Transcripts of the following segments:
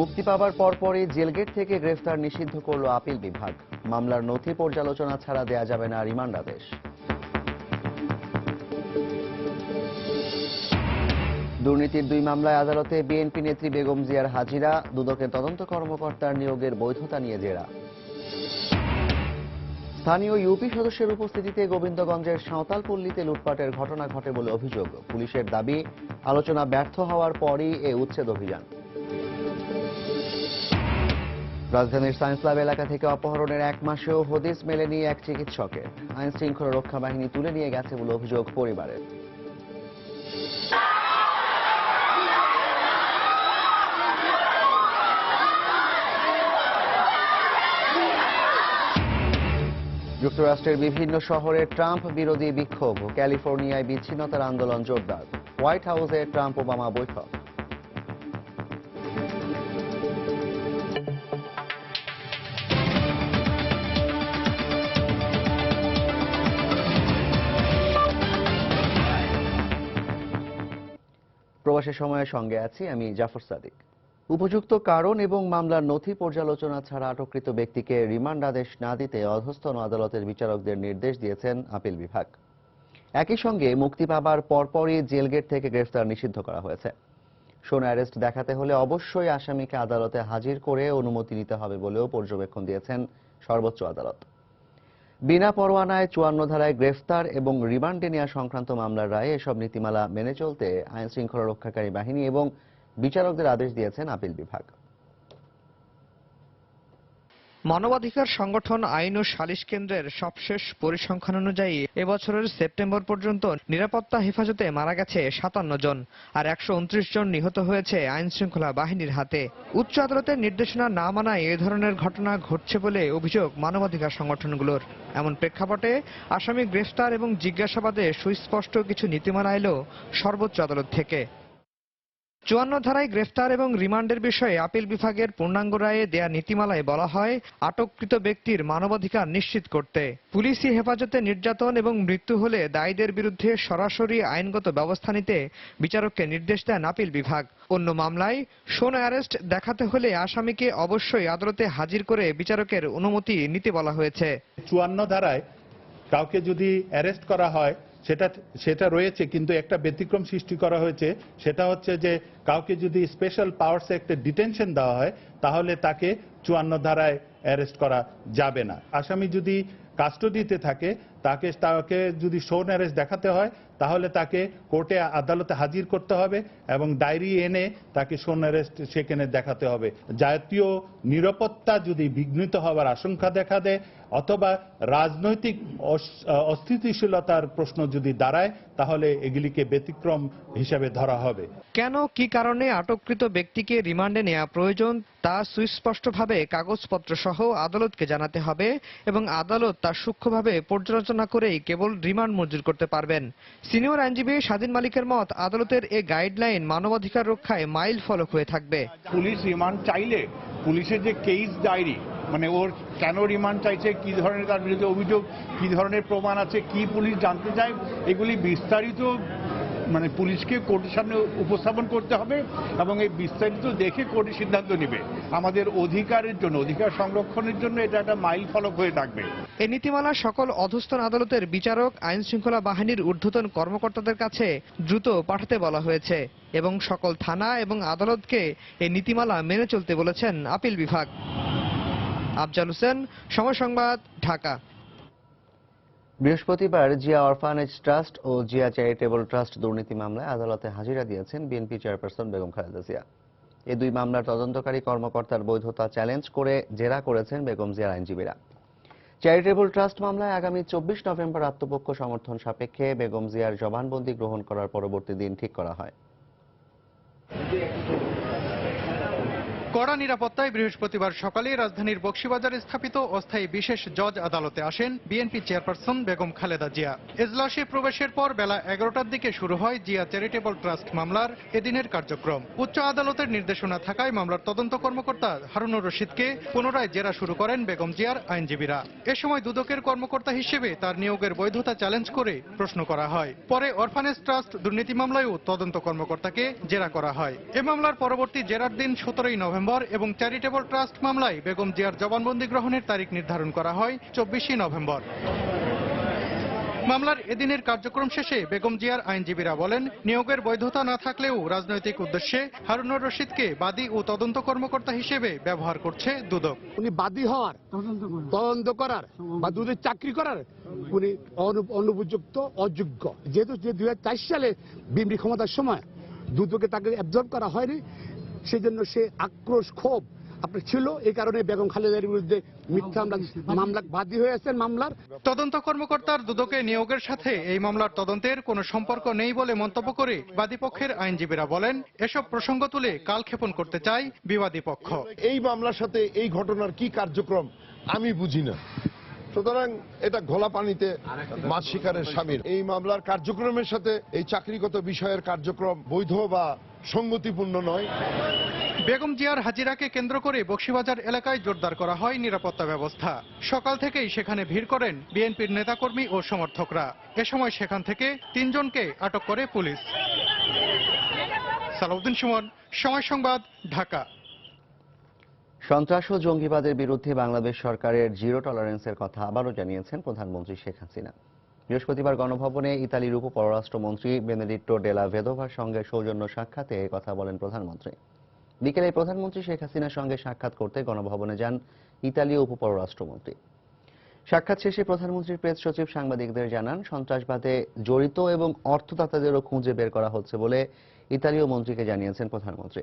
মুক্তি পাবার পরপরই জেলগেট থেকে গ্রেফতার নিষিদ্ধ করল আপিল বিভাগ। মামলার নথি পর্যালোচনা ছাড়া দেয়া যাবে না রিমান্ড আদেশ। দুর্নীতির 2 মামলায় আদালতে বিএনপি নেত্রী বেগম জিয়ার হাজিরা, দুদকের তদন্ত কর্মকর্তার নিয়োগের বৈধতা নিয়ে জেরা। স্থানীয় ইউপি সদস্যের উপস্থিতিতে গোবিন্দগঞ্জের সাঁওতালপল্লীতে লুটপাটের ঘটনা ঘটে বলে অভিযোগ। পুলিশের দাবি, আলোচনা ব্যর্থ হওয়ার পরই এ উচ্ছেদ অভিযান। রাজধানীর সায়েন্স ল্যাব এলাকা থেকে অপহরণের 1 মাসেও হদিস মেলেনি এক চিকিৎসকের। আইন শৃঙ্খলা রক্ষা বাহিনী তুলে নিয়ে গেছে বলে অভিযোগ পরিবারের। যুক্তরাষ্ট্রের বিভিন্ন শহরে ট্রাম্প বিরোধী বিক্ষোভ, ক্যালিফোর্নিয়ায় বিচ্ছিন্নতার আন্দোলন জোরদার। হোয়াইট হাউসে ট্রাম্প ওবামা বৈঠক। প্রবাসের সময়ের সঙ্গে আছি আমি জাফর সাদিক। উপযুক্ত কারণ এবং মামলার নথি পর্যালোচনা ছাড়া আটককৃত ব্যক্তিকে রিমান্ড আদেশ না দিতে অধস্তন আদালতের বিচারকদের নির্দেশ দিয়েছেন আপিল বিভাগ। একই সঙ্গে মুক্তি পাবার পরপরই জেলগেট থেকে গ্রেফতার নিষিদ্ধ করা হয়েছে। শোন অ্যারেস্ট দেখাতে হলে অবশ্যই আসামিকে আদালতে হাজির করে অনুমতি নিতে হবে বলেও পর্যবেক্ষণ দিয়েছেন সর্বোচ্চ আদালত। বিনা পরোয়ানায় 54 ধারায় গ্রেফতার এবং রিমান্ডে নেওয়া সংক্রান্ত মামলার রায়ে এসব নীতিমালা মেনে চলতে আইন শৃঙ্খলা রক্ষাকারী বাহিনী এবং বিচারকদের আদেশ দিয়েছেন আপিল বিভাগ। মানবাধিকার সংগঠন আইন ও সালিশ কেন্দ্রের সবশেষ পরিসংখ্যান অনুযায়ী এবছরের সেপ্টেম্বর পর্যন্ত নিরাপত্তা হেফাজতে মারা গেছে 57 জন, আর 129 জন নিহত হয়েছে আইন শৃঙ্খলা বাহিনীর হাতে। উচ্চ আদালতের নির্দেশনা না মানায় এ ধরনের ঘটনা ঘটছে বলে অভিযোগ মানবাধিকার সংগঠনগুলোর। এমন প্রেক্ষাপটে আসামি গ্রেফতার এবং জিজ্ঞাসাবাদে সুস্পষ্ট কিছু নীতিমালা এলো সর্বোচ্চ আদালত থেকে। 54 ধারায় গ্রেফতার এবং রিমান্ডের বিষয়ে আপিল বিভাগের পূর্ণাঙ্গ রায়ে দেয়া নীতিমালায় বলা হয়, আটককৃত ব্যক্তির মানবাধিকার নিশ্চিত করতে পুলিশি হেফাজতে নির্যাতন এবং মৃত্যু হলে দায়ীদের বিরুদ্ধে সরাসরি আইনগত ব্যবস্থা নিতে বিচারককে নির্দেশ দেন আপিল বিভাগ। অন্য মামলায় শোন অ্যারেস্ট দেখাতে হলে আসামিকে অবশ্যই আদালতে হাজির করে বিচারকের অনুমতি নিতে বলা হয়েছে। 54 ধারায় কাউকে যদি অ্যারেস্ট করা হয় সেটা রয়েছে, কিন্তু একটা ব্যতিক্রম সৃষ্টি করা হয়েছে। সেটা হচ্ছে যে কাউকে যদি স্পেশাল পাওয়ার্স একটা ডিটেনশন দেওয়া হয় তাহলে তাকে 54 ধারায় অ্যারেস্ট করা যাবে না। আসামি যদি কাস্টডিতে থাকে তাকে যদি শোন অ্যারেস্ট দেখাতে হয় তাহলে তাকে কোর্টে আদালতে হাজির করতে হবে এবং ডায়েরি এনে তাকে শোন অ্যারেস্ট সেখানে দেখাতে হবে। জাতীয় নিরাপত্তা যদি বিঘ্নিত হওয়ার আশঙ্কা দেখা দেয় অথবা রাজনৈতিক অস্থিতিশীলতার প্রশ্ন যদি দাঁড়ায় তাহলে এগুলিকে ব্যতিক্রম হিসেবে ধরা হবে। কেন, কি কারণে আটককৃত ব্যক্তিকে রিমান্ডে নেওয়া প্রয়োজন তা সুস্পষ্টভাবে কাগজপত্র সহ আদালতকে জানাতে হবে এবং আদালত তা সূক্ষ্মভাবে পর্যালোচনা করেই কেবল রিমান্ড মঞ্জুর করতে পারবেন। সিনিয়র আইনজীবী স্বাধীন মালিকের মত, আদালতের এই গাইডলাইন মানবাধিকার রক্ষায় মাইল ফলক হয়ে থাকবে। পুলিশ রিমান্ড চাইলে পুলিশের যে কেস ডায়েরি, মানে ওর কেন রিমান্ড চাইছে, কি ধরনের তার বিরুদ্ধে অভিযোগ, কি ধরনের প্রমাণ আছে, কি পুলিশ জানতে চায়, এগুলি বিস্তারিত মানে পুলিশকে কোর্টের সামনে উপস্থাপন করতে হবে এবং এই বিস্তারিত দেখে কোর্টের সিদ্ধান্ত নেবে। আমাদের অধিকারের জন্য, অধিকার সংরক্ষণের জন্য এটা একটা মাইল ফলক হয়ে থাকবে। এই নীতিমালা সকল অধস্তন আদালতের বিচারক, আইন শৃঙ্খলা বাহিনীর ঊর্ধ্বতন কর্মকর্তাদের কাছে দ্রুত পাঠাতে বলা হয়েছে এবং সকল থানা এবং আদালতকে এই নীতিমালা মেনে চলতে বলেছেন আপিল বিভাগ। আফজাল হোসেন, সময় সংবাদ, ঢাকা। বৃহস্পতিবার জিয়া অরফানেজ ট্রাস্ট ও জিয়া চ্যারিটেবল ট্রাস্ট দুর্নীতি মামলায় আদালতে হাজিরা দিয়েছেন বিএনপি চেয়ারপারসন বেগম খালেদা জিয়া। এই 2 মামলার তদন্তকারী কর্মকর্তার বৈধতা চ্যালেঞ্জ করে জেরা করেছেন বেগম জিয়ার আইনজীবীরা। চ্যারিটেবল ট্রাস্ট মামলায় আগামী 24 নভেম্বর আত্মপক্ষ সমর্থন সাপেক্ষে বেগম জিয়ার জবানবন্দি গ্রহণ করার পরবর্তী দিন ঠিক করা হয়। কড়া নিরাপত্তায় বৃহস্পতিবার সকালে রাজধানীর বকশীবাজারে স্থাপিত অস্থায়ী বিশেষ জজ আদালতে আসেন বিএনপি চেয়ারপারসন বেগম খালেদা জিয়া। এজলাসে প্রবেশের পর বেলা 11টার দিকে শুরু হয় জিয়া চ্যারিটেবল ট্রাস্ট মামলার এদিনের কার্যক্রম। উচ্চ আদালতের নির্দেশনা থাকায় মামলার তদন্ত কর্মকর্তা হারুনুর রশিদকে পুনরায় জেরা শুরু করেন বেগম জিয়ার আইনজীবীরা। এ সময় দুদকের কর্মকর্তা হিসেবে তার নিয়োগের বৈধতা চ্যালেঞ্জ করে প্রশ্ন করা হয়। পরে অরফানেজ ট্রাস্ট দুর্নীতি মামলায়ও তদন্ত কর্মকর্তাকে জেরা করা হয়। এ মামলার পরবর্তী জেরার দিন 17 নভেম্বর নভেম্বর এবং চ্যারিটেবল ট্রাস্ট মামলায় বেগম জিয়ার জবানবন্দি গ্রহণের তারিখ নির্ধারণ করা হয় 24 নভেম্বর। মামলার এদিনের কার্যক্রম শেষে বেগম জিয়ার আইনজীবীরা বলেন, নিয়োগের বৈধতা না থাকলেও রাজনৈতিক উদ্দেশ্যে হারুনুর রশিদকে বাদী ও তদন্ত কর্মকর্তা হিসেবে ব্যবহার করছে দুদক। উনি বাদী হওয়ার, তদন্ত করার বা দুদক চাকরি করার উনি অনুপযুক্ত, অযোগ্য। যেহেতু 2004 সালে বিএনপি ক্ষমতার সময় দুদকে তাকে অ্যাবজর্ব করা হয়নি, সেই জন্য সে আক্রোশ ক্ষোভ আপনার ছিল, এই কারণে বেগম খালেদার বিরুদ্ধে মিথ্যা মামলা বাদী হয়েছেন। মামলার তদন্ত কর্মকর্তার দুদকে নিয়োগের সাথে এই মামলার তদন্তের কোনো সম্পর্ক নেই বলে মন্তব্য করে বাদীপক্ষের আইনজীবীরা বলেন, এসব প্রসঙ্গ তুলে কালক্ষেপণ করতে চায় বিবাদী পক্ষ। এই মামলার সাথে এই ঘটনার কি কার্যক্রম আমি বুঝি না, সুতরাং এটা ঘোলা পানিতে মাছ শিকারের শামিল। এই মামলার কার্যক্রমের সাথে এই চাকরিগত বিষয়ের কার্যক্রম বৈধ বা সঙ্গতিপূর্ণ নয়। বেগম জিয়ার হাজিরাকে কেন্দ্র করে বকশীবাজার এলাকায় জোরদার করা হয় নিরাপত্তা ব্যবস্থা। সকাল থেকেই সেখানে ভিড় করেন বিএনপির নেতাকর্মী ও সমর্থকরা। এ সময় সেখান থেকে 3 জনকে আটক করে পুলিশ। সালাউদ্দিন সুমন, সময় সংবাদ, ঢাকা। সন্ত্রাস ও জঙ্গিবাদের বিরুদ্ধে বাংলাদেশ সরকারের জিরো টলারেন্সের কথা আবারও জানিয়েছেন প্রধানমন্ত্রী শেখ হাসিনা। বৃহস্পতিবার গণভবনে ইতালির উপপররাষ্ট্রমন্ত্রী বেনেডিক্টো ডেলা ভেদোভার সঙ্গে সৌজন্য সাক্ষাতে এই কথা বলেন প্রধানমন্ত্রী। বিকেলে প্রধানমন্ত্রী শেখ হাসিনার সঙ্গে সাক্ষাৎ করতে গণভবনে যান ইতালীয় উপপররাষ্ট্রমন্ত্রী। সাক্ষাৎ শেষে প্রধানমন্ত্রীর প্রেস সচিব সাংবাদিকদের জানান, সন্ত্রাসবাদে জড়িত এবং অর্থদাতাদেরও খুঁজে বের করা হচ্ছে বলে ইতালীয় মন্ত্রীকে জানিয়েছেন প্রধানমন্ত্রী।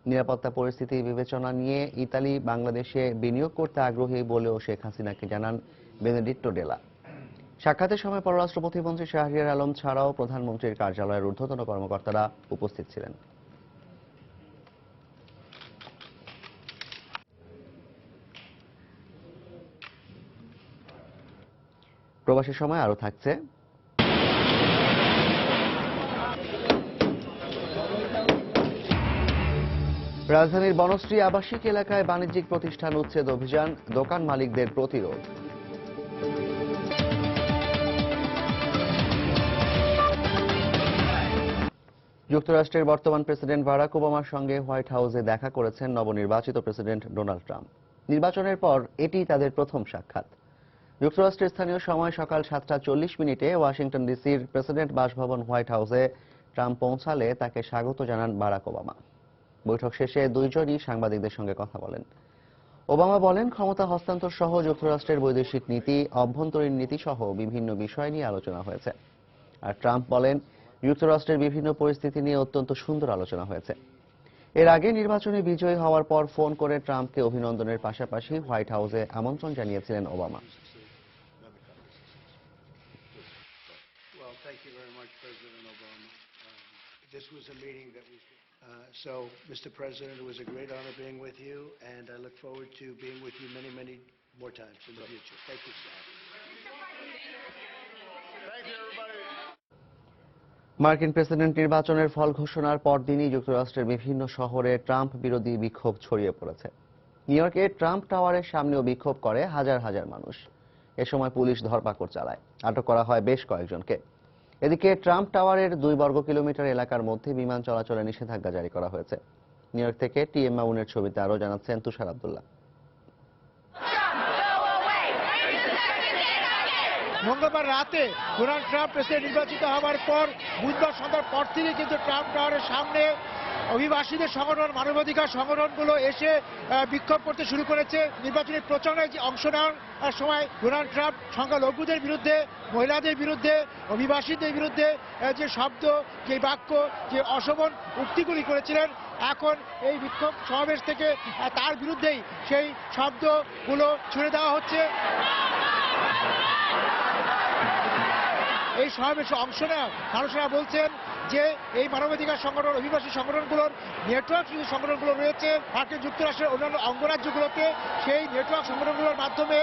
নিরাপত্তা পরিস্থিতি বিবেচনা নিয়ে ইতালি বাংলাদেশে বিনিয়োগ করতে আগ্রহী বলেও শেখ হাসিনাকে জানান বেনেডিক্টো ডেলা। সাক্ষাতের সময় পররাষ্ট্র প্রতিমন্ত্রী শাহরিয়ার আলম ছাড়াও প্রধানমন্ত্রীর কার্যালয়ের ঊর্ধ্বতন কর্মকর্তারা উপস্থিত ছিলেন। প্রবাসী সময় আরো থাকছে। রাজধানীর বনশ্রী আবাসিক এলাকায় বাণিজ্যিক প্রতিষ্ঠান উচ্ছেদ অভিযান, দোকান মালিকদের প্রতিরোধ। যুক্তরাষ্ট্রের বর্তমান প্রেসিডেন্ট বারাক ওবামার সঙ্গে হোয়াইট হাউসে দেখা করেছেন নবনির্বাচিত প্রেসিডেন্ট ডোনাল্ড ট্রাম্প। নির্বাচনের পর এটি তাদের প্রথম সাক্ষাৎ। যুক্তরাষ্ট্রের স্থানীয় সময় সকাল 7:40 ওয়াশিংটন ডিসির প্রেসিডেন্ট বাসভবন হোয়াইট হাউসে ট্রাম্প পৌঁছালে তাকে স্বাগত জানান বারাক ওবামা। বৈঠক শেষে দুইজনই সাংবাদিকদের সঙ্গে কথা বলেন। ওবামা বলেন, ক্ষমতা হস্তান্তর সহ যুক্তরাষ্ট্রের বৈদেশিক নীতি, অভ্যন্তরীণ নীতি সহ বিভিন্ন বিষয় নিয়ে আলোচনা হয়েছে। আর ট্রাম্প বলেন, যুক্তরাষ্ট্রের বিভিন্ন পরিস্থিতি নিয়ে অত্যন্ত সুন্দর আলোচনা হয়েছে। এর আগে নির্বাচনে বিজয়ী হওয়ার পর ফোন করে ট্রাম্পকে অভিনন্দনের পাশাপাশি হোয়াইট হাউসে আমন্ত্রণ জানিয়েছিলেন Obama. So, Mr. President, it was a great honor being with you, and I look forward to being with you many, many more times in the future. Thank you, sir. Thank you, everybody. মার্কিন president নির্বাচনের ফল ঘোষণার পরদিনই যুক্তরাষ্ট্রের বিভিন্ন শহরে Trump বিরোধী বিক্ষোভ ছড়িয়ে পড়েছে। নিউ ইয়র্কে ট্রাম্প টাওয়ারের সামনেও বিক্ষোভ করে হাজার হাজার মানুষ। এ সময় পুলিশ ধরপাকড় চালায়, আটক করা হয় বেশ কয়েকজনকে। এদিকে ট্রাম্প টাওয়ারের 2 বর্গ কিলোমিটার এলাকার মধ্যে বিমান চলাচলে নিষেধাজ্ঞা জারি করা হয়েছে। নিউ ইয়র্ক থেকে টিএম মামুনের ছবিতে আরও জানাচ্ছেন তুষার আব্দুল্লাহ। মঙ্গলবার রাতে ডোনাল্ড ট্রাম্প প্রেসিডেন্ট নির্বাচিত হওয়ার পর বুধবার সন্ধ্যার পর থেকে কিন্তু ট্রাম্প টাওয়ারের সামনে অভিবাসীদের সংগঠন, মানবাধিকার সংগঠনগুলো এসে বিক্ষোভ করতে শুরু করেছে। নির্বাচনী প্রচারণায় যে অংশ নেওয়ার সময় ডোনাল্ড ট্রাম্প সংখ্যালঘুদের বিরুদ্ধে, মহিলাদের বিরুদ্ধে, অভিবাসীদের বিরুদ্ধে যে শব্দ, যে বাক্য, যে অশোভন উক্তিগুলি করেছিলেন, এখন এই বিক্ষোভ সমাবেশ থেকে তার বিরুদ্ধেই সেই শব্দগুলো ছুড়ে দেওয়া হচ্ছে। এই সমাবেশে অংশ নেওয়া মানুষেরা বলছেন যে এই মানবাধিকার সংগঠন, অভিবাসী সংগঠনগুলোর নেটওয়ার্ক যদি সংগঠনগুলো রয়েছে মার্কিন যুক্তরাষ্ট্রের অন্যান্য অঙ্গরাজ্যগুলোতে, সেই নেটওয়ার্ক সংগঠনগুলোর মাধ্যমে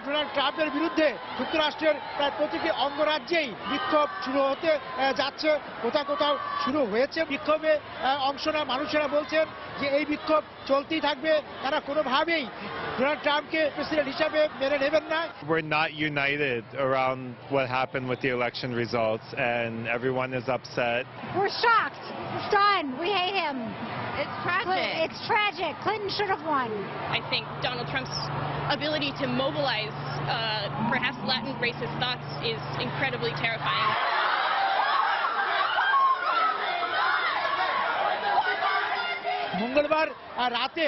ডোনাল্ড ট্রাম্পের বিরুদ্ধে যুক্তরাষ্ট্রের প্রায় প্রতিটি অঙ্গরাজ্যেই বিক্ষোভ শুরু হতে যাচ্ছে, কোথাও কোথাও শুরু হয়েছে। বিক্ষোভে অংশ নেওয়া মানুষেরা বলছেন যে এই বিক্ষোভ চলতেই থাকবে, তারা কোনোভাবেই ডোনাল্ড ট্রাম্পকে প্রেসিডেন্ট হিসাবে মেনে নেবেন না। We're not united around what happened with the election results, and everyone is upset. We're shocked. We're stunned. We hate him. It's tragic. It's tragic. Clinton should have won. I think Donald Trump's ability to mobilize perhaps Latin racist thoughts is incredibly terrifying. মঙ্গলবার রাতে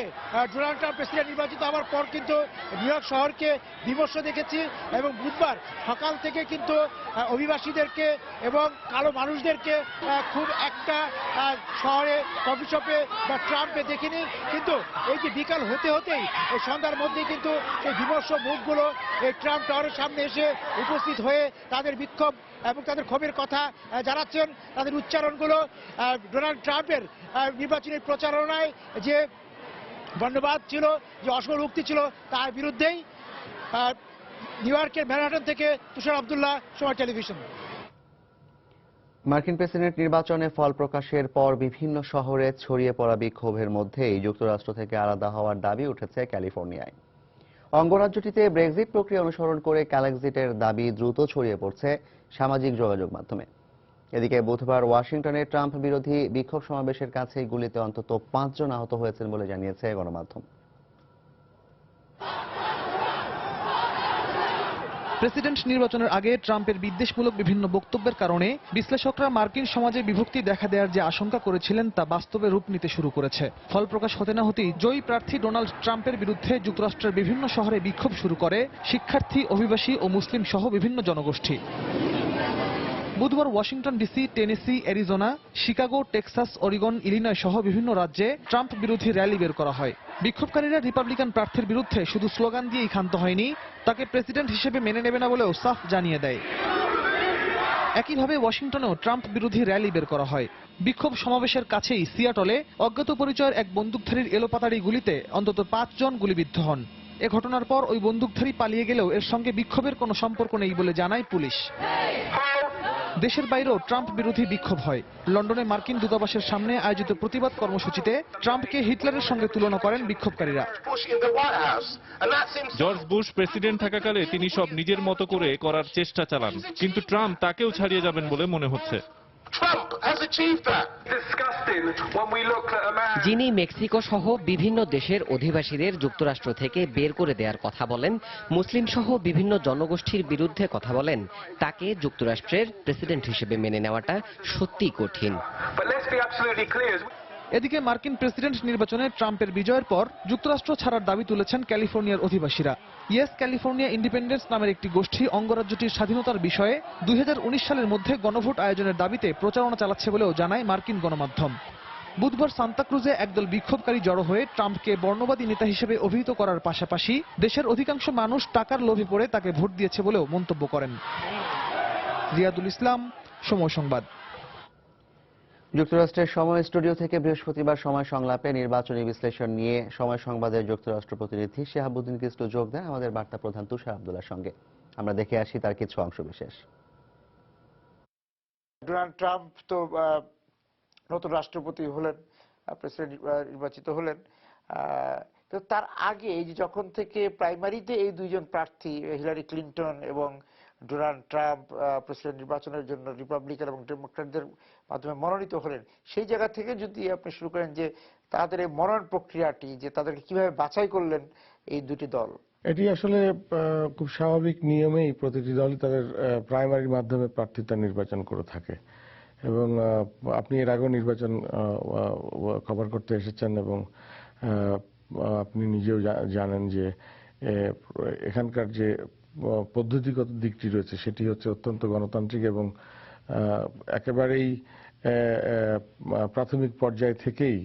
Donald Trump president নির্বাচিত হওয়ার পর কিন্তু new York শহরকে বিমর্ষ দেখেছি এবং বুধবার সকাল থেকে কিন্তু অভিবাসীদেরকে এবং কালো মানুষদেরকে খুব একটা শহরে কফি শপে বা ট্রাম্পে দেখিনি, কিন্তু এই যে বিকাল হতে হতেই এই সন্ধ্যার মধ্যেই কিন্তু এই বিমর্ষ মুখগুলো এই ট্রাম্প টাওয়ারের সামনে এসে উপস্থিত হয়ে তাদের বিক্ষোভ এবং তাদের ক্ষোভের কথা জানাচ্ছেন। তাদের উচ্চারণগুলো ডোনাল্ড ট্রাম্পের নির্বাচনী প্রচারণায় যে বর্ণবাদ ছিল, যে অসল উক্তি ছিল, তার বিরুদ্ধেই। নিউ ইয়র্কের ম্যানহাটন থেকে তুষার আব্দুল্লাহ, সময় টেলিভিশন। মার্কিন প্রেসিডেন্ট নির্বাচনে ফল প্রকাশের পর বিভিন্ন শহরে ছড়িয়ে পড়া বিক্ষোভের মধ্যেই যুক্তরাষ্ট্র থেকে আলাদা হওয়ার দাবি উঠেছে ক্যালিফোর্নিয়ায়। অঙ্গরাজ্যটিতে ব্রেক্সিট প্রক্রিয়া অনুসরণ করে ক্যালেক্সিটের দাবি দ্রুত ছড়িয়ে পড়ছে সামাজিক যোগাযোগ মাধ্যমে। এদিকে বুধবার ওয়াশিংটনে ট্রাম্প বিরোধী বিক্ষোভ সমাবেশের কাছেই গুলিতে অন্তত 5 জন আহত হয়েছেন বলে জানিয়েছে গণমাধ্যম। প্রেসিডেন্ট নির্বাচনের আগে ট্রাম্পের বিদ্বেষমূলক বিভিন্ন বক্তব্যের কারণে বিশ্লেষকরা মার্কিন সমাজে বিভক্তি দেখা দেওয়ার যে আশঙ্কা করেছিলেন তা বাস্তবে রূপ নিতে শুরু করেছে। ফল প্রকাশ হতে না হতেই জয়ী প্রার্থী ডোনাল্ড ট্রাম্পের বিরুদ্ধে যুক্তরাষ্ট্রের বিভিন্ন শহরে বিক্ষোভ শুরু করে শিক্ষার্থী, অভিবাসী ও মুসলিম সহ বিভিন্ন জনগোষ্ঠী। বুধবার Washington DC, Tennessee, Arizona, Chicago, Texas, Oregon, Illinois সহ বিভিন্ন রাজ্যে ট্রাম্প বিরোধী র্যালি বের করা হয়। বিক্ষোভকারীরা রিপাবলিকান প্রার্থীর বিরুদ্ধে শুধু স্লোগান দিয়েই ক্ষান্ত হয়নি, তাকে প্রেসিডেন্ট হিসেবে মেনে নেবে না বলেও সাফ জানিয়ে দেয়। একইভাবে ওয়াশিংটনেও ট্রাম্প বিরোধী র্যালি বের করা হয়। বিক্ষোভ সমাবেশের কাছেই সিয়াটলে অজ্ঞাত পরিচয়ের এক বন্দুকধারীর এলোপাতাড়ি গুলিতে অন্তত 5 জন গুলিবিদ্ধ হন। এ ঘটনার পর ওই বন্দুকধারী পালিয়ে গেলেও এর সঙ্গে বিক্ষোভের কোনো সম্পর্ক নেই বলে জানায় পুলিশ। দেশের বাইরেও ট্রাম্প বিরোধী বিক্ষোভ হয়। লন্ডনে মার্কিন দূতাবাসের সামনে আয়োজিত প্রতিবাদ কর্মসূচিতে ট্রাম্পকে হিটলারের সঙ্গে তুলনা করেন বিক্ষোভকারীরা। জর্জ বুশ প্রেসিডেন্ট থাকাকালে তিনি সব নিজের মতো করে করার চেষ্টা চালান, কিন্তু ট্রাম্প তাকেও ছাড়িয়ে যাবেন বলে মনে হচ্ছে। যিনি মেক্সিকো সহ বিভিন্ন দেশের অধিবাসীদের যুক্তরাষ্ট্র থেকে বের করে দেওয়ার কথা বলেন, মুসলিম সহ বিভিন্ন জনগোষ্ঠীর বিরুদ্ধে কথা বলেন, তাকে যুক্তরাষ্ট্রের প্রেসিডেন্ট হিসেবে মেনে নেওয়াটা সত্যিই কঠিন। এদিকে মার্কিন প্রেসিডেন্ট নির্বাচনে ট্রাম্পের বিজয়ের পর যুক্তরাষ্ট্র ছাড়ার দাবি তুলেছেন ক্যালিফোর্নিয়ার অধিবাসীরা। ইয়েস ক্যালিফোর্নিয়া ইন্ডিপেন্ডেন্স নামের একটি গোষ্ঠী অঙ্গরাজ্যটির স্বাধীনতার বিষয়ে 2019 সালের মধ্যে গণভোট আয়োজনের দাবিতে প্রচারণা চালাচ্ছে বলেও জানায় মার্কিন গণমাধ্যম। বুধবার সান্তাক্রুজে একদল বিক্ষোভকারী জড়ো হয়ে ট্রাম্পকে বর্ণবাদী নেতা হিসেবে অভিহিত করার পাশাপাশি দেশের অধিকাংশ মানুষ টাকার লোভে পড়ে তাকে ভোট দিয়েছে বলেও মন্তব্য করেন। রিয়াদুল ইসলাম, সময় সংবাদ। যুক্তরাষ্ট্রের সময় স্টুডিও থেকে বৃহস্পতিবার সময় সংলাপে নির্বাচনী বিশ্লেষণ নিয়ে সময় সংবাদের যুক্তরাষ্ট্র প্রতিনিধি শিহাবুদ্দিন কিসলু যোগ দেন আমাদের বার্তা প্রধান তুষার আব্দুল্লাহর সঙ্গে। আমরা দেখে আসি তার কিছু অংশ বিশেষ। ডোনাল্ড ট্রাম্প তো নতুন রাষ্ট্রপতি হলেন, প্রেসিডেন্ট নির্বাচিত হলেন, তো তার আগে এই যে যখন থেকে প্রাইমারিতে এই দুইজন প্রার্থী হিলারি ক্লিনটন এবং ডোনাল্ড ট্রাম্প প্রেসিডেন্ট নির্বাচনের জন্য রিপাবলিকান এবং ডেমোক্র্যাটদের মাধ্যমে মনোনীত হলেন, সেই জায়গা থেকে যদি আপনি শুরু করেন যে তাদের এই মনোনয়ন প্রক্রিয়াটি, যে তাদেরকে কিভাবে বাছাই করলেন এই দুটি দল। এটি আসলে খুব স্বাভাবিক নিয়মেই প্রতিটি দলই তাদের প্রাইমারির মাধ্যমে প্রার্থিতা নির্বাচন করে থাকে এবং আপনি এর আগেও নির্বাচন কভার করতে এসেছেন এবং আপনি নিজেও জানেন যে এখানকার যে পদ্ধতিগত দিকটি রয়েছে সেটি হচ্ছে অত্যন্ত গণতান্ত্রিক এবং একেবারেই প্রাথমিক পর্যায় থেকেই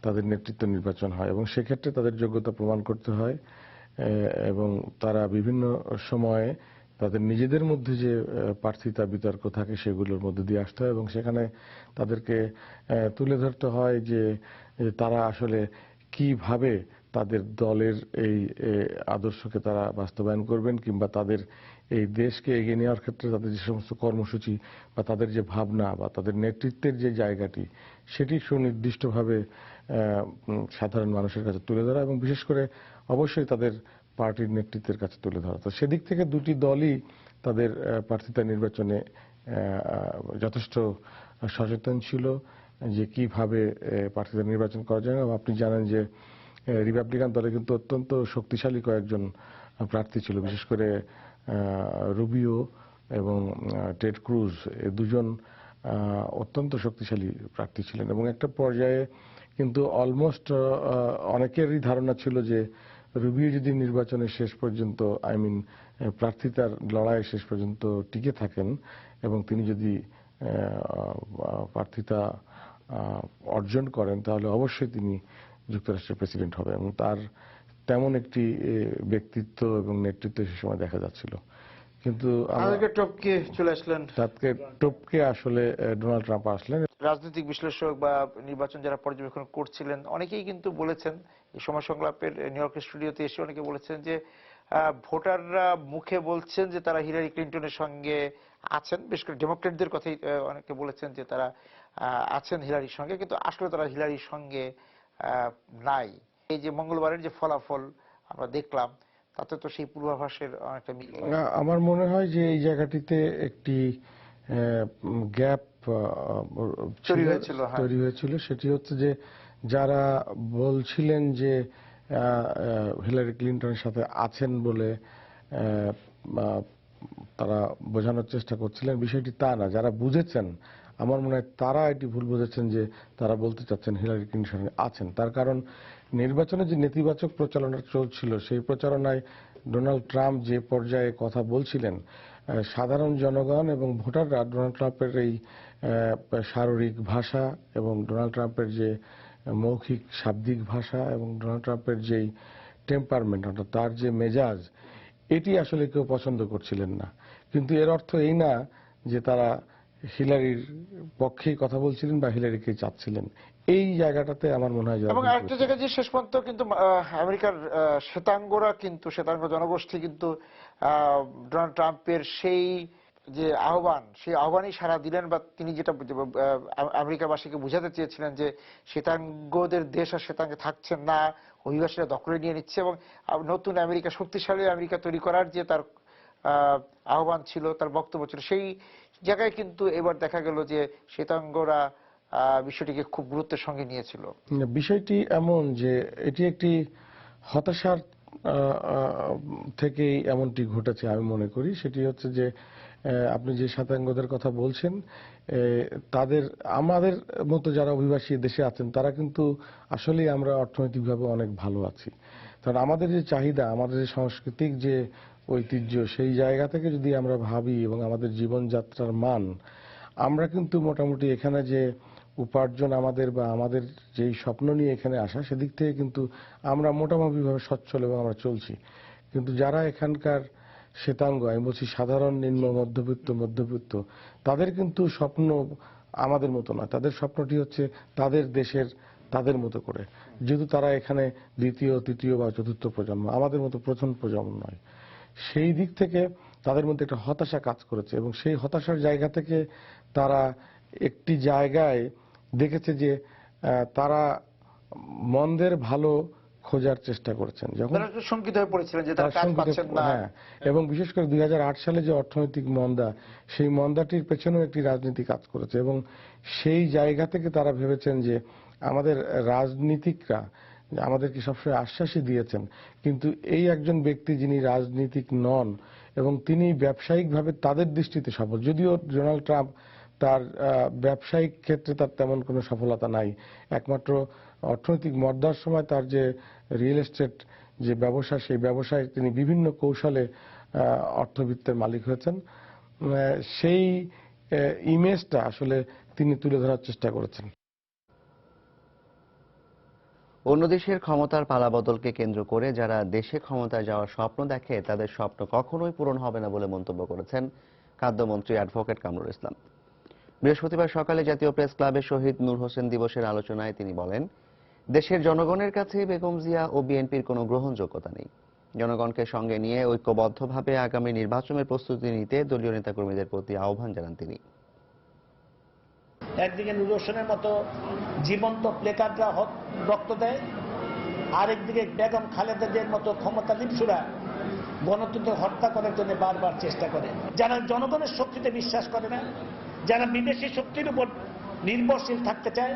তাদের নেতৃত্ব নির্বাচন হয় এবং সেক্ষেত্রে তাদের যোগ্যতা প্রমাণ করতে হয় এবং তারা বিভিন্ন সময়ে তাদের নিজেদের মধ্যে যে প্রার্থিতা বিতর্ক থাকে সেগুলোর মধ্যে দিয়ে আসতে হয় এবং সেখানে তাদেরকে তুলে ধরতে হয় যে তারা আসলে কিভাবে তাদের দলের এই আদর্শকে তারা বাস্তবায়ন করবেন কিংবা তাদের এই দেশকে এগিয়ে নেওয়ার ক্ষেত্রে তাদের যে সমস্ত কর্মসূচি বা তাদের যে ভাবনা বা তাদের নেতৃত্বের যে জায়গাটি সেটি সুনির্দিষ্টভাবে সাধারণ মানুষের কাছে তুলে ধরা এবং বিশেষ করে অবশ্যই তাদের পার্টির নেতৃত্বের কাছে তুলে ধরা। তো সেদিক থেকে দুটি দলই তাদের প্রার্থিতা নির্বাচনে যথেষ্ট সচেতন ছিল যে কিভাবে প্রার্থীদের নির্বাচন করা যায়। আপনি জানেন যে রিপাবলিকান দলে কিন্তু অত্যন্ত শক্তিশালী কয়েকজন প্রার্থী ছিল, বিশেষ করে রুবিও এবং টেড ক্রুজ, এই দুজন অত্যন্ত শক্তিশালী প্রার্থী ছিলেন। এবং একটা পর্যায়ে কিন্তু অলমোস্ট অনেকেরই ধারণা ছিল যে রুবিও যদি নির্বাচনের শেষ পর্যন্ত প্রার্থিতার লড়াইয়ের শেষ পর্যন্ত টিকে থাকেন এবং তিনি যদি প্রার্থিতা অর্জন করেন, তাহলে অবশ্যই তিনি যুক্তরাষ্ট্রের প্রেসিডেন্ট হবে। এবং তার তেমন একটি ব্যক্তিত্ব এবং নেতৃত্ব সে সময় দেখা যাচ্ছিল। কিন্তু টপকে চলে আসলেন, তাকে টপকে আসলে ডোনাল্ড ট্রাম্প আসলেন। রাজনৈতিক বিশ্লেষক বা নির্বাচন যারা পর্যবেক্ষণ করছিলেন অনেকেই কিন্তু বলেছেন, এই সময় সংলাপের নিউ ইয়র্কের স্টুডিওতে এসে অনেকে বলেছেন যে ভোটাররা মুখে বলছেন যে তারা হিলারি ক্লিন্টনের সঙ্গে আছেন, বিশেষ করে ডেমোক্রেটদের কথাই অনেকে বলেছেন যে তারা আছেন হিলারির সঙ্গে, কিন্তু আসলে তারা হিলারির সঙ্গে নাই। এই যে মঙ্গলবারের যে ফলাফল আমরা দেখলাম, তাতে তো সেই পূর্বাভাসের অনেকটা মিল। আমার মনে হয় যে এই জায়গাটিতে একটি গ্যাপ তৈরি হয়েছিল। সেটি হচ্ছে যে যারা বলছিলেন যে হিলারি ক্লিন্টনের সাথে আছেন বলে তারা বোঝানোর চেষ্টা করছিলেন, বিষয়টি তা না। যারা বুঝেছেন, আমার মনে হয় তারা এটি ভুল বুঝেছেন যে তারা বলতে চাচ্ছেন হিলারি ক্লিন্টন আছেন। তার কারণ নির্বাচনে যে নেতিবাচক প্রচারণা চলছিল, সেই প্রচারণায় ডোনাল্ড ট্রাম্প যে পর্যায়ে কথা বলছিলেন, সাধারণ জনগণ এবং ভোটাররা ডোনাল্ড ট্রাম্পের এই শারীরিক ভাষা এবং ডোনাল্ড ট্রাম্পের যে মৌখিক শাব্দিক ভাষা এবং ডোনাল্ড ট্রাম্পের যেই টেম্পারমেন্ট, অর্থাৎ তার যে মেজাজ, এটি আসলে কেউ পছন্দ করছিলেন না। কিন্তু এর অর্থ এই না যে তারা হিলারির পক্ষেই কথা বলছিলেন বা হিলারিকে চাচ্ছিলেন। এই জায়গাটাতে আমার মনে হয়। এবং আরেকটা জায়গায় যে শেষ পর্যন্ত কিন্তু আমেরিকার শ্বেতাঙ্গ জনগোষ্ঠী কিন্তু ডোনাল্ড ট্রাম্পের সেই যে সেই আহ্বানই সাড়া দিলেন, বা তিনি যেটা আমেরিকাবাসীকে বুঝাতে চেয়েছিলেন যে শ্বেতাঙ্গদের দেশ আর শ্বেতাঙ্গে থাকছেন না, অভিবাসীরা দখলে নিয়ে নিচ্ছে, এবং নতুন আমেরিকা, শক্তিশালী আমেরিকা তৈরি করার যে তার আহ্বান ছিল, তার বক্তব্য ছিল, সেই জায়গায় কিন্তু এবার দেখা গেল যে শ্বেতাঙ্গরা বিষয়টিকে খুব গুরুত্বের সঙ্গে নিয়েছিল। বিষয়টি এমন যে এটি একটি হতাশার থেকেই এমনটি ঘটেছে আমি মনে করি। সেটি হচ্ছে যে আপনি যে শ্বেতাঙ্গদের কথা বলছেন, আমাদের মতো যারা অভিবাসী দেশে আছেন, তারা কিন্তু আসলেই আমরা অর্থনৈতিকভাবে অনেক ভালো আছি। কারণ আমাদের যে চাহিদা, আমাদের যে সাংস্কৃতিক যে ঐতিহ্য, সেই জায়গা থেকে যদি আমরা ভাবি এবং আমাদের জীবনযাত্রার মান, আমরা কিন্তু মোটামুটি এখানে যে উপার্জন আমাদের বা আমাদের যেই স্বপ্ন নিয়ে এখানে আসা, সেদিক থেকে কিন্তু আমরা মোটামুটিভাবে সচ্ছল এবং আমরা চলছি। কিন্তু যারা এখানকার শ্বেতাঙ্গ, আমি বলছি সাধারণ নিম্ন মধ্যবিত্ত, তাদের কিন্তু স্বপ্ন আমাদের মতো না। তাদের স্বপ্নটি হচ্ছে তাদের দেশের তাদের মতো করে, যেহেতু তারা এখানে দ্বিতীয়, তৃতীয় বা চতুর্থ প্রজন্ম, আমাদের মতো প্রথম প্রজন্ম নয়। সেই দিক থেকে তাদের মধ্যে একটা হতাশা কাজ করেছে, এবং সেই হতাশার জায়গা থেকে তারা একটি জায়গায় দেখেছে যে তারা মন্দের ভালো খোঁজার চেষ্টা করেছেন, যখন শঙ্কিত হয়ে পড়েছিলেন যে তারা কাজ পাচ্ছেন না। এবং বিশেষ করে 2008 সালে যে অর্থনৈতিক মন্দা, সেই মন্দাটির পেছনেও একটি রাজনীতি কাজ করেছে, এবং সেই জায়গা থেকে তারা ভেবেছেন যে আমাদের রাজনীতিকরা আমাদেরকে সবসময় আশ্বাসই দিয়েছেন, কিন্তু এই একজন ব্যক্তি যিনি রাজনীতিক নন এবং তিনি ব্যবসায়িকভাবে তাদের দৃষ্টিতে সফল, যদিও ডোনাল্ড ট্রাম্প তার ব্যবসায়িক ক্ষেত্রে তার তেমন কোনো সফলতা নাই, একমাত্র অর্থনৈতিক মন্দার সময় তার যে রিয়েল এস্টেট যে ব্যবসা, সেই ব্যবসায় তিনি বিভিন্ন কৌশলে অর্থবিত্তের মালিক হয়েছেন। সেই ইমেজটা আসলে তিনি তুলে ধরার চেষ্টা করেছেন। অন্য দেশের ক্ষমতার পালাবদলকে কেন্দ্র করে যারা দেশে ক্ষমতায় যাওয়ার স্বপ্ন দেখে, তাদের স্বপ্ন কখনোই পূরণ হবে না বলে মন্তব্য করেছেন খাদ্যমন্ত্রী অ্যাডভোকেট কামরুল ইসলাম। বৃহস্পতিবার সকালে জাতীয় প্রেস ক্লাবে শহীদ নূর হোসেন দিবসের আলোচনায় তিনি বলেন, দেশের জনগণের কাছে বেগম জিয়া ও বিএনপির কোনো গ্রহণযোগ্যতা নেই। জনগণকে সঙ্গে নিয়ে ঐক্যবদ্ধভাবে আগামী নির্বাচনের প্রস্তুতি নিতে দলীয় নেতাকর্মীদের প্রতি আহ্বান জানান তিনি। একদিকে নূর হোসেনের মতো জীবন্ত প্লেকার্ডরা রক্ত দেয়, আরেকদিকে বেগম খালেদাদের মতো ক্ষমতা লিপ্সুরা গণতন্ত্র হত্যা করার জন্য বারবার চেষ্টা করে। যারা জনগণের শক্তিতে বিশ্বাস করে না, যারা বিদেশি শক্তির উপর নির্ভরশীল থাকতে চায়,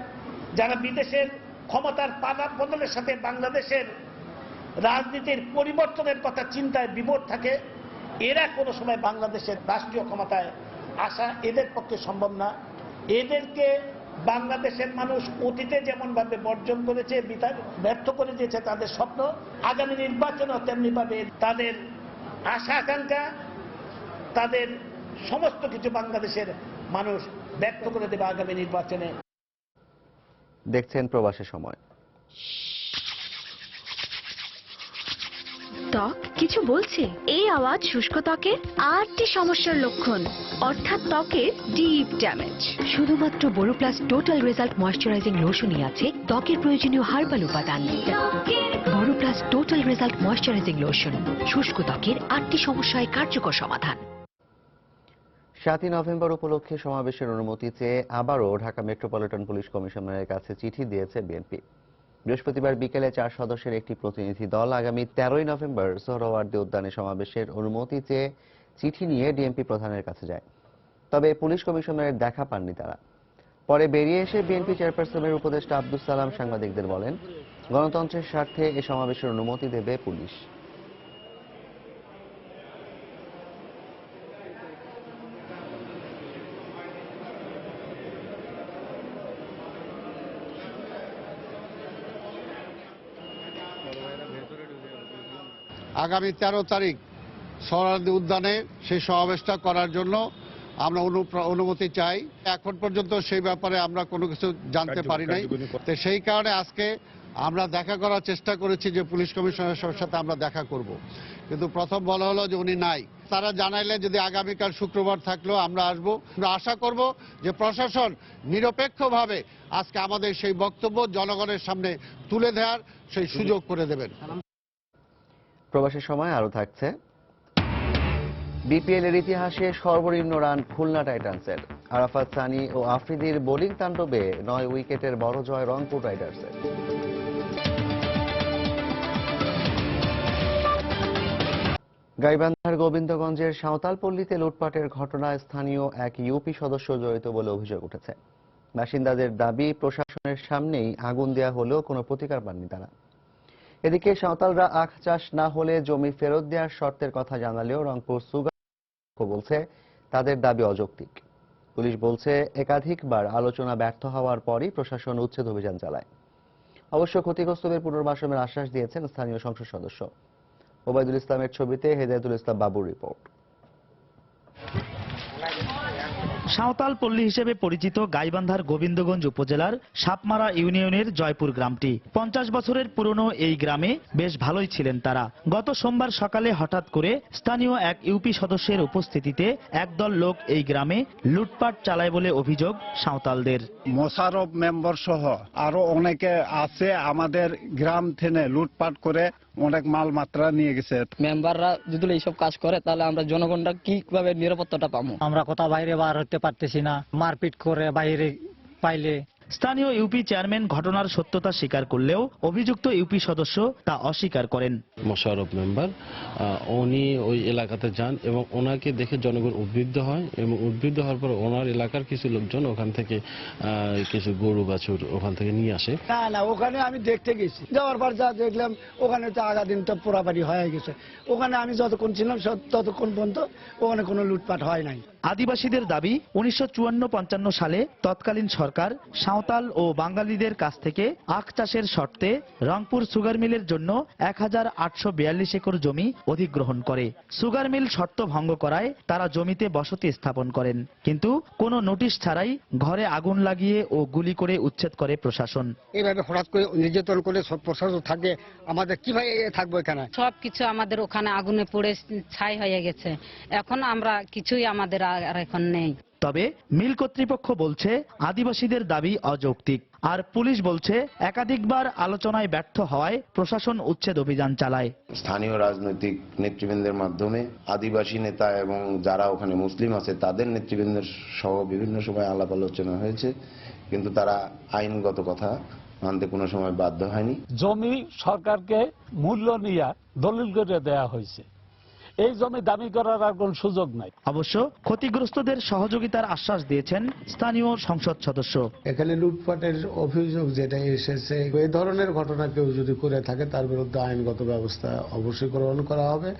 যারা বিদেশের ক্ষমতার পালা বদলের সাথে বাংলাদেশের রাজনীতির পরিবর্তনের কথা চিন্তায় বিভোর থাকে, এরা কোনো সময় বাংলাদেশের রাষ্ট্রীয় ক্ষমতায় আসা এদের পক্ষে সম্ভব না। এদেরকে বাংলাদেশের মানুষ অতীতে যেমন ভাবে বর্জন করেছে, ব্যর্থ করে দিয়েছে তাদের স্বপ্ন, আগামী নির্বাচনও তেমনি ভাবে তাদের আশা আকাঙ্ক্ষা, তাদের সমস্ত কিছু বাংলাদেশের মানুষ ব্যর্থ করে দেবে আগামী নির্বাচনে। দেখছেন প্রবাসের সময়। ত্বক কিছু বলছে? এই আওয়াজ শুষ্ক ত্বকের 8টি সমস্যার লক্ষণ, অর্থাৎ ত্বকের ডিপ ড্যামেজ। শুধুমাত্র বোরোপ্লাস টোটাল রেজাল্ট ময়শ্চারাইজিং লোশনই আছে ত্বকের প্রয়োজনীয় হার্বাল উপাদান। বোরোপ্লাস টোটাল রেজাল্ট ময়শ্চারাইজিং লোশন, শুষ্ক ত্বকের 8টি সমস্যায় কার্যকর সমাধান। 7ই নভেম্বর উপলক্ষে সমাবেশের অনুমতি চেয়ে আবারও ঢাকা মেট্রোপলিটন পুলিশ কমিশনারের কাছে চিঠি দিয়েছে বিএনপি। বৃহস্পতিবার বিকেলে 4 সদস্যের একটি প্রতিনিধি দল আগামী 13ই নভেম্বর সোহরাওয়ার্দী উদ্যানে সমাবেশের অনুমতি চেয়ে চিঠি নিয়ে ডিএমপি প্রধানের কাছে যায়। তবে পুলিশ কমিশনারের দেখা পাননি তারা। পরে বেরিয়ে এসে বিএনপি চেয়ারপারসনের উপদেষ্টা আব্দুস সালাম সাংবাদিকদের বলেন, গণতন্ত্রের স্বার্থে এ সমাবেশের অনুমতি দেবে পুলিশ। আগামী 13 তারিখ সোহরাওয়ার্দী উদ্যানে সেই সমাবেশটা করার জন্য আমরা অনুমতি চাই। এখন পর্যন্ত সেই ব্যাপারে আমরা কোনো কিছু জানতে পারি নাই। তো সেই কারণে আজকে আমরা দেখা করার চেষ্টা করেছি যে পুলিশ কমিশনারের সাথে আমরা দেখা করব, কিন্তু প্রথম বলা হলো যে উনি নাই। তারা জানাইলে যদি আগামীকাল শুক্রবার থাকলেও আমরা আসব। আমরা আশা করব যে প্রশাসন নিরপেক্ষভাবে আজকে আমাদের সেই বক্তব্য জনগণের সামনে তুলে দেওয়ার সেই সুযোগ করে দেবেন। প্রবাসের সময় আরো থাকছে, বিপিএল এর ইতিহাসে সর্বনিম্ন রান খুলনা টাইটান্সের। আরাফাত সানি ও আফ্রিদির বোলিং তাণ্ডবে 9 উইকেটের বড় জয় রংপুর রাইডার্সের। গাইবান্ধার গোবিন্দগঞ্জের সাঁওতালপল্লীতে লুটপাটের ঘটনায় স্থানীয় এক ইউপি সদস্য জড়িত বলে অভিযোগ উঠেছে। বাসিন্দাদের দাবি, প্রশাসনের সামনেই আগুন দেয়া হলেও কোনো প্রতিকার পাননি তারা। এদিকে সাঁওতালরা আখ চাষ না হলে জমি ফেরত দেওয়ার শর্তের কথা জানালেও রংপুর সুগার বলছে তাদের দাবি অযৌক্তিক। পুলিশ বলছে একাধিকবার আলোচনা ব্যর্থ হওয়ার পরই প্রশাসন উচ্ছেদ অভিযান চালায়। অবশ্য ক্ষতিগ্রস্তদের পুনর্বাসনের আশ্বাস দিয়েছেন স্থানীয় সংসদ সদস্য। ওবায়দুল ইসলামের ছবিতে হেদায়েতুল ইসলাম বাবুর রিপোর্ট। সাঁওতাল পল্লী হিসেবে পরিচিত গাইবান্ধার গোবিন্দগঞ্জ উপজেলার সাপমারা ইউনিয়নের জয়পুর গ্রামটি 50 বছরের পুরনো এই গ্রামে বেশ ভালোই ছিলেন তারা। গত সোমবার সকালে হঠাৎ করে স্থানীয় এক ইউপি সদস্যের উপস্থিতিতে একদল লোক এই গ্রামে লুটপাট চালায় বলে অভিযোগ সাঁওতালদের। মোশারফ মেম্বার সহ আরো অনেকে আছে আমাদের গ্রাম থেকে লুটপাট করে অনেক মাল মাত্রা নিয়ে গেছে। মেম্বাররা যদি এইসব কাজ করে তাহলে আমরা জনগণরা কিভাবে নিরাপত্তাটা পাবো? আমরা কোথাও বাইরে বার হতে পারতেছি না, মারপিট করে বাইরে পাইলে। স্থানীয় ইউপি চেয়ারম্যান ঘটনার সত্যতা স্বীকার করলেও অভিযুক্ত ইউপি সদস্য তা অস্বীকার করেন। মোশাররফ মেম্বার উনি ওই এলাকাতে যান এবং ওনাকে দেখে জনগণ উদ্বুদ্ধ হয় এবং উদ্বুদ্ধ হওয়ার পর ওনার এলাকার কিছু লোকজন ওখান থেকে কিছু গরু বাছুর ওখান থেকে নিয়ে আসে। না ওখানে আমি দেখতে গেছি, যাওয়ার পর যা দেখলাম ওখানে তো আগা দিন তো পোড়াবাড়ি হয়ে গেছে। ওখানে আমি যতক্ষণ ছিলাম ততক্ষণ পর্যন্ত ওখানে কোনো লুটপাট হয় নাই। আদিবাসীদের দাবি, 1954-55 সালে তৎকালীন সরকার সাঁওতাল ও বাঙালিদের কাছ থেকে আখ চাষের শর্তে রংপুর সুগার মিলের জন্য 1842 একর জমি অধিগ্রহণ করে। সুগার মিল শর্ত ভঙ্গ করায় তারা জমিতে বসতি স্থাপন করেন, কিন্তু কোনো নোটিশ ছাড়াই ঘরে আগুন লাগিয়ে ও গুলি করে উচ্ছেদ করে প্রশাসন। এইভাবে হঠাৎ করে নির্যাতন করে সব প্রশাসন থাকে, আমাদের কিভাবে থাকবো এখানে? সবকিছু আমাদের ওখানে আগুনে পড়ে ছাই হয়ে গেছে। এখন আমরা কিছুই আমাদের আর এখন নেই। তবে মিল কর্তৃপক্ষ বলছে আদিবাসীদের দাবি অযৌক্তিক, আর পুলিশ বলছে একাধিকবার আলোচনায় ব্যর্থ হওয়ায় প্রশাসন উচ্ছেদ অভিযান চালায়। স্থানীয় রাজনৈতিক নেতৃবৃন্দের মাধ্যমে আদিবাসী নেতা এবং যারা ওখানে মুসলিম আছে তাদের নেতৃবৃন্দের সহ বিভিন্ন সময় আলাপ আলোচনা হয়েছে, কিন্তু তারা আইনগত কথা মানতে কোনো সময় বাধ্য হয়নি। জমি সরকারকে মূল্য নিয়ে দলিল করে দেয়া হয়েছে। এই জমি দাবি করার আর কোন সুযোগ নাই। অবশ্য ক্ষতিগ্রস্তদের সহযোগিতার আশ্বাস দিয়েছেন স্থানীয় সংসদ সদস্য। এখানে লুটপাটের অভিযোগ যেটা এসেছে, এই ধরনের ঘটনা কেউ যদি করে থাকে তার বিরুদ্ধে আইনগত ব্যবস্থা অবশ্যই গ্রহণ করা হবে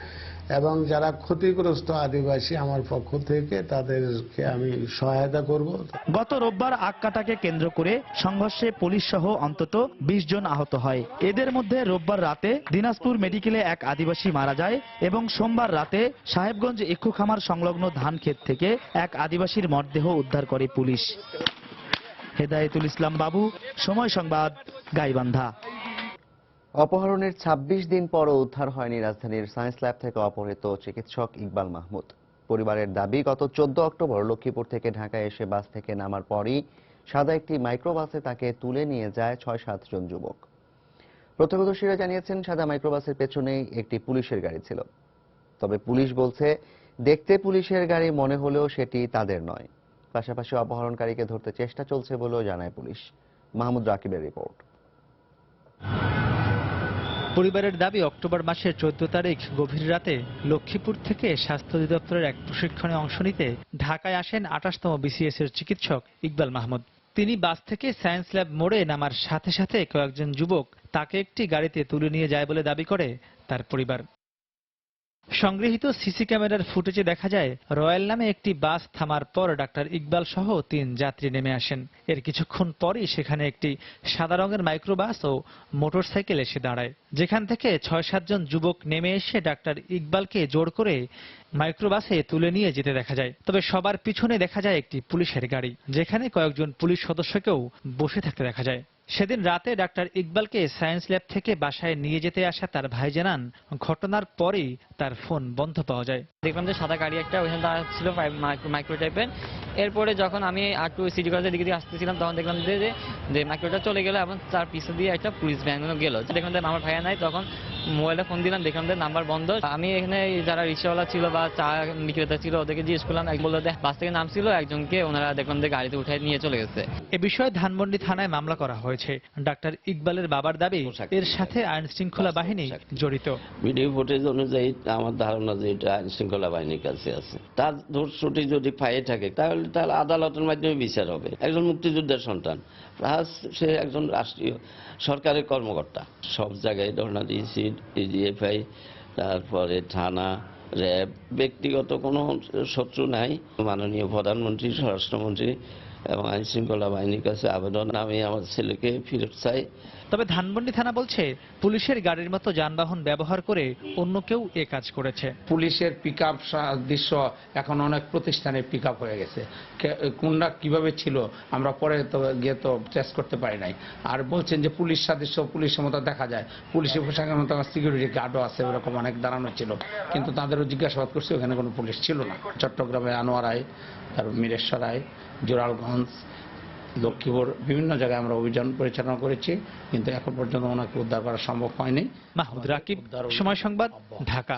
এবং যারা ক্ষতিগ্রস্ত আদিবাসী আমার পক্ষ থেকে তাদেরকে আমি সহায়তা করব। গত রোববার আখ কাটাকে কেন্দ্র করে সংঘর্ষে পুলিশ সহ অন্তত 20 জন আহত হয়। এদের মধ্যে রোববার রাতে দিনাজপুর মেডিকেলে এক আদিবাসী মারা যায় এবং সোমবার রাতে সাহেবগঞ্জ ইক্ষু খামার সংলগ্ন ধান ক্ষেত থেকে এক আদিবাসীর মরদেহ উদ্ধার করে পুলিশ। হেদায়েতুল ইসলাম বাবু, সময় সংবাদ, গাইবান্ধা। অপহরণের 26 দিন পরও উদ্ধার হয়নি রাজধানীর সায়েন্স ল্যাব থেকে অপহৃত চিকিৎসক ইকবাল মাহমুদ। পরিবারের দাবি, গত 14 অক্টোবর লক্ষ্মীপুর থেকে ঢাকায় এসে বাস থেকে নামার পরই সাদা একটি মাইক্রোবাসে তাকে তুলে নিয়ে যায় 6-7 জন যুবক। প্রত্যক্ষদর্শীরা জানিয়েছেন, সাদা মাইক্রোবাসের পেছনেই একটি পুলিশের গাড়ি ছিল। তবে পুলিশ বলছে, দেখতে পুলিশের গাড়ি মনে হলেও সেটি তাদের নয়। পাশাপাশি অপহরণকারীকে ধরতে চেষ্টা চলছে বলেও জানায় পুলিশ। মাহমুদ রাকিবের রিপোর্ট। পরিবারের দাবি, অক্টোবর মাসের 14 তারিখ গভীর রাতে লক্ষ্মীপুর থেকে স্বাস্থ্য অধিদপ্তরের এক প্রশিক্ষণে অংশ নিতে ঢাকায় আসেন 28তম বিসিএস এর চিকিৎসক ইকবাল মাহমুদ। তিনি বাস থেকে সায়েন্স ল্যাব মোড়ে নামার সাথে সাথে কয়েকজন যুবক তাকে একটি গাড়িতে তুলে নিয়ে যায় বলে দাবি করে তার পরিবার। সংগৃহীত সিসি ক্যামেরার ফুটেজে দেখা যায়, রয়্যাল নামে একটি বাস থামার পর ডাক্তার ইকবাল সহ 3 যাত্রী নেমে আসেন। এর কিছুক্ষণ পরই সেখানে একটি সাদা রঙের মাইক্রোবাস ও মোটরসাইকেল এসে দাঁড়ায়, যেখান থেকে 6-7 জন যুবক নেমে এসে ডাক্তার ইকবালকে জোর করে মাইক্রোবাসে তুলে নিয়ে যেতে দেখা যায়। তবে সবার পিছনে দেখা যায় একটি পুলিশের গাড়ি, যেখানে কয়েকজন পুলিশ সদস্যকেও বসে থাকতে দেখা যায়। সেদিন রাতে ডাক্তার ইকবালকে সায়েন্স ল্যাব থেকে বাসায় নিয়ে যেতে আসা তার ভাই জানান, ঘটনার পরেই তার ফোন বন্ধ পাওয়া যায়। দেখলাম যে সাদা গাড়ি একটা ওইখানে দাঁড়া ছিল, মাইক্রো টাইপের। এরপরে যখন আমি আটু সিটি কলেজের দিকে আসতেছিলাম, তখন দেখলাম যে মাইক্রোটা চলে গেল এবং তার পিছু দিয়ে একটা পুলিশ ভ্যান গেল। দেখলাম যে আমার ভাইয়া নাই, তখন মোবাইলটা ফোন দিলাম, দেখলাম যে নাম্বার বন্ধ। আমি এখানে যারা রিক্সাওয়ালা ছিল বা চা বিক্রেতা ছিল ওদেরকে জিজ্ঞেস করলাম, বললো বাস থেকে নামছিল একজনকে, ওনারা দেখলাম যে গাড়িতে উঠে নিয়ে চলে গেছে। এ বিষয়ে ধানমন্ডি থানায় মামলা করা হয়েছে। ডাক্তার ইকবালের বাবার দাবি, এর সাথে আইন শৃঙ্খলা বাহিনী জড়িত। ভিডিও ফুটেজ অনুযায়ী আমার ধারণা যে এটা আইন শৃঙ্খলা বাহিনীর কাছে আছে। তার দোষটি যদি পায়ে থাকে তাহলে আদালতের মাধ্যমে বিচার হবে। একজন মুক্তিযোদ্ধার সন্তান, প্লাস সে একজন রাষ্ট্রীয় সরকারের কর্মকর্তা। সব জায়গায় ধরনা দিয়েছি, ডিজিএফআই, তারপরে থানা, র্যাব, ব্যক্তিগত কোনো শত্রু নাই। মাননীয় প্রধানমন্ত্রী, স্বরাষ্ট্রমন্ত্রী এবং আইন শৃঙ্খলা বাহিনীর কাছে আবেদন, আমি আমার ছেলেকে ফেরত চাই। তবে ধানমন্ডি থানা বলছে, পুলিশের গাড়ির মতো যানবাহন ব্যবহার করে অন্য কেউ এ কাজ করেছে। পুলিশের পিকআপ দৃশ্য এখন অনেক প্রতিষ্ঠানে পিকআপ হয়ে গেছে। কোনটা কিভাবে ছিল আমরা পরে তো গিয়ে তো টেস্ট করতে পারি নাই। আর বলছেন যে পুলিশ সাদৃশ্য, পুলিশের মতো দেখা যায়, পুলিশের পোশাকের মতো সিকিউরিটি গার্ডও আছে, ওরকম অনেক দাঁড়ানো ছিল, কিন্তু তাদেরও জিজ্ঞাসাবাদ করছি, ওখানে কোনো পুলিশ ছিল না। চট্টগ্রামে আনোয়ারায়, তারপর মিরেশ্বরায়, জোরালগঞ্জ, লক্ষ্মীপুর, বিভিন্ন জায়গায় আমরা অভিযান পরিচালনা করেছি, কিন্তু এখন পর্যন্ত ওনাকে উদ্ধার করা সম্ভব হয়নি। মাহমুদ রাকিব, সময় সংবাদ, ঢাকা।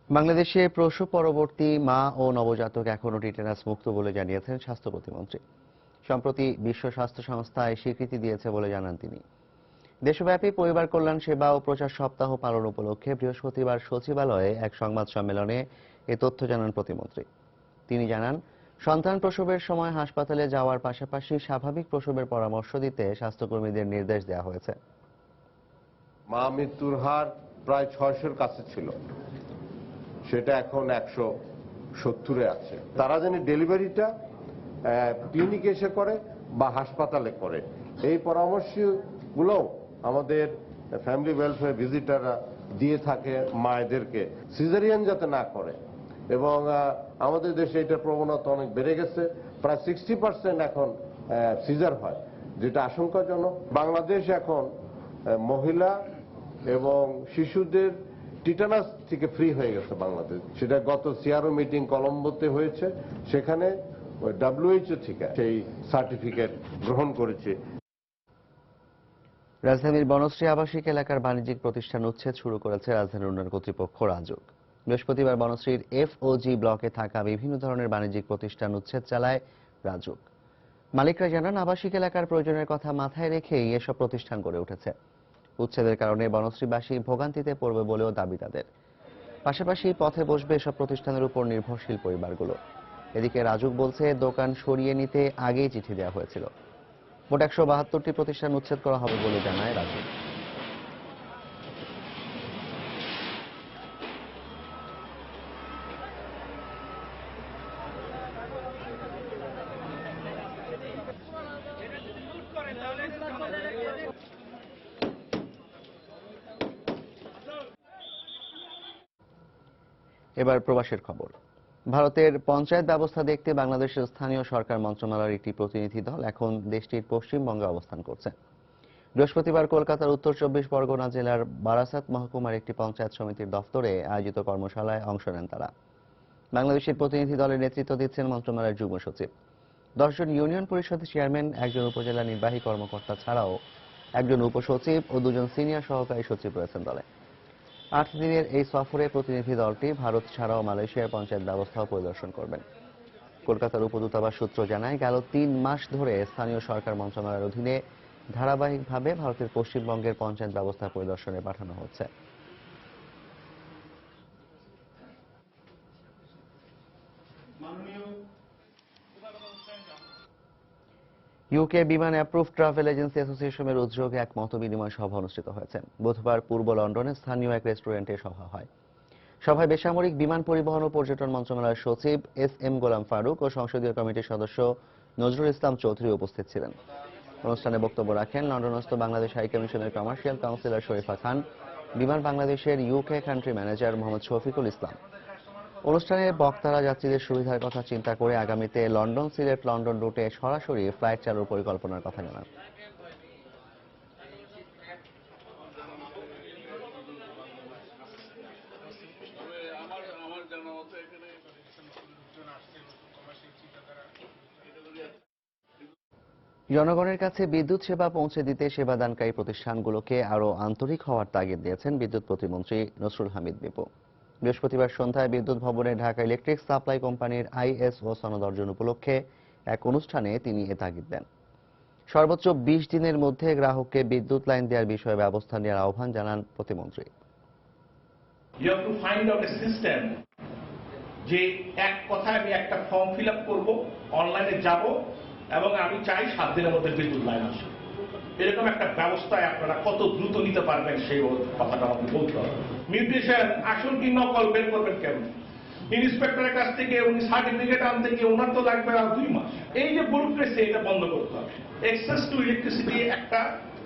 বাংলাদেশে প্রসব পরবর্তী মা ও নবজাতক এখনও টিটেনাস মুক্ত বলে জানিয়েছেন স্বাস্থ্য প্রতিমন্ত্রী। সম্প্রতি বিশ্ব স্বাস্থ্য সংস্থা এই স্বীকৃতি দিয়েছে বলে জানান তিনি। দেশব্যাপী পরিবার কল্যাণ সেবা ও প্রচার সপ্তাহ পালন উপলক্ষে বৃহস্পতিবার সচিবালয়ে এক সংবাদ সম্মেলনে এ তথ্য জানান প্রতিমন্ত্রী। তিনি জানান, সন্তান প্রসবের সময় হাসপাতালে যাওয়ার পাশাপাশি স্বাভাবিক প্রসবের পরামর্শ দিতে স্বাস্থ্যকর্মীদের নির্দেশ দেওয়া হয়েছে। মা মৃত্যুর হার প্রায় 600-র কাছে ছিল, সেটা এখন 170-এ আছে। তারা যেন ডেলিভারিটা ক্লিনিকে এসে করে বা হাসপাতালে করে, এই পরামর্শগুলো আমাদের ফ্যামিলি ওয়েলফেয়ার ভিজিটাররা দিয়ে থাকে মায়েদেরকে, সিজারিয়ান যাতে না করে। এবং আমাদের দেশে এটার প্রবণতা অনেক বেড়ে গেছে, প্রায় 60% এখন সিজার হয়, যেটা আশঙ্কাজনক। বাংলাদেশ এখন মহিলা এবং শিশুদের টিটানাস থেকে ফ্রি হয়ে গেছে বাংলাদেশ। সেটা গত সিআরও মিটিং কলম্বোতে হয়েছে, সেখানে WHO থেকে সেই সার্টিফিকেট গ্রহণ করেছে। রাজধানীর বনশ্রী আবাসিক এলাকার বাণিজ্যিক প্রতিষ্ঠান উচ্ছেদ শুরু করেছে রাজধানী উন্নয়ন কর্তৃপক্ষ রাজুক। বৃহস্পতিবার বনশ্রীর FOG ব্লকে থাকা বিভিন্ন ধরনের বাণিজ্যিক প্রতিষ্ঠান উচ্ছেদ চালায় রাজুক। মালিকরা জানান, আবাসিক এলাকার প্রয়োজনের কথা মাথায় রেখেই এসব প্রতিষ্ঠান গড়ে উঠেছে। উচ্ছেদের কারণে বনশ্রীবাসী ভোগান্তিতে পড়বে বলেও দাবি তাদের। পাশাপাশি পথে বসবে এসব প্রতিষ্ঠানের উপর নির্ভরশীল পরিবারগুলো। এদিকে রাজুক বলছে, দোকান সরিয়ে নিতে আগেই চিঠি দেওয়া হয়েছিল। মোট 172টি প্রতিষ্ঠান উচ্ছেদ করা হবে বলে জানায় রাজুক। এবার প্রবাসের খবর। ভারতের পঞ্চায়েত ব্যবস্থা দেখতে বাংলাদেশের স্থানীয় সরকার মন্ত্রণালয়ের একটি প্রতিনিধি দল এখন দেশটির পশ্চিমবঙ্গে অবস্থান করছে। বৃহস্পতিবার কলকাতার উত্তর 24 পরগনা জেলার বারাসাত মহকুমার একটি পঞ্চায়েত সমিতির দফতরে আয়োজিত কর্মশালায় অংশ নেন তারা। বাংলাদেশের প্রতিনিধি দলের নেতৃত্ব দিচ্ছেন মন্ত্রণালয়ের যুগ্ম সচিব। 10 জন ইউনিয়ন পরিষদের চেয়ারম্যান, একজন উপজেলা নির্বাহী কর্মকর্তা ছাড়াও একজন উপসচিব ও 2 জন সিনিয়র সহকারী সচিব রয়েছেন দলে। 8 দিনের এই সফরে প্রতিনিধি দলটি ভারত ছাড়াও মালয়েশিয়ার পঞ্চায়েত ব্যবস্থাও পরিদর্শন করবেন। কলকাতার উপদূতাবাস সূত্র জানায়, গেল 3 মাস ধরে স্থানীয় সরকার মন্ত্রণালয়ের অধীনে ধারাবাহিকভাবে ভারতের পশ্চিমবঙ্গের পঞ্চায়েত ব্যবস্থা পরিদর্শনে পাঠানো হচ্ছে। ইউকে বিমান অ্যাপ্রুভ ট্রাভেল এজেন্সি অ্যাসোসিয়েশনের উদ্যোগে এক মতবিনিময় সভা অনুষ্ঠিত হয়েছে। বুধবার পূর্ব লন্ডনে স্থানীয় এক রেস্টুরেন্টে সভা হয়। সভায় বেসামরিক বিমান পরিবহন ও পর্যটন মন্ত্রণালয়ের সচিব SM গোলাম ফারুক ও সংসদীয় কমিটির সদস্য নজরুল ইসলাম চৌধুরী উপস্থিত ছিলেন। অনুষ্ঠানে বক্তব্য রাখেন লন্ডনস্থ বাংলাদেশ হাইকমিশনের কমার্শিয়াল কাউন্সিলর শরীফা খান, বিমান বাংলাদেশের UK country manager Mohammad Shafiqul Islam. অনুষ্ঠানে বক্তারা যাত্রীদের সুবিধার কথা চিন্তা করে আগামীতে লন্ডন সিলেট লন্ডন রুটে সরাসরি ফ্লাইট চালুর পরিকল্পনার কথা জানান। জনগণের কাছে বিদ্যুৎ সেবা পৌঁছে দিতে সেবাদানকারী প্রতিষ্ঠানগুলোকে আরও আন্তরিক হওয়ার তাগিদ দিয়েছেন বিদ্যুৎ প্রতিমন্ত্রী নসরুল হামিদ বিপু। বৃহস্পতিবার সন্ধ্যায় বিদ্যুৎ ভবনে ঢাকা ইলেকট্রিক সাপ্লাই কোম্পানির ISO সনদ অর্জন উপলক্ষে এক অনুষ্ঠানে তিনি এ তাগিদ দেন। সর্বোচ্চ 20 দিনের মধ্যে গ্রাহককে বিদ্যুৎ লাইন দেওয়ার বিষয়ে ব্যবস্থা নেওয়ার আহ্বান জানান প্রতিমন্ত্রী। You have to find out a system যে এক কথায় আমি একটা ফর্ম ফিল আপ করবো, অনলাইনে যাব এবং আমি চাই 7 দিনের মধ্যে বিদ্যুৎ লাইন আসে। এরকম একটা ব্যবস্থায় আপনারা কত দ্রুত নিতে পারবেন সেই কথাটা আমাকে বলতে হবে। মিউটেশন আসল কি নকল বের করবেন কেমন? ইন্সপেক্টরের কাছ থেকে উনি সার্টিফিকেট আনতে গিয়ে ওনার তো লাগবে আর 2 মাস। এই যে ব্যুরোক্রেসি, এটা বন্ধ করতে হবে। অ্যাক্সেস টু ইলেকট্রিসিটি একটা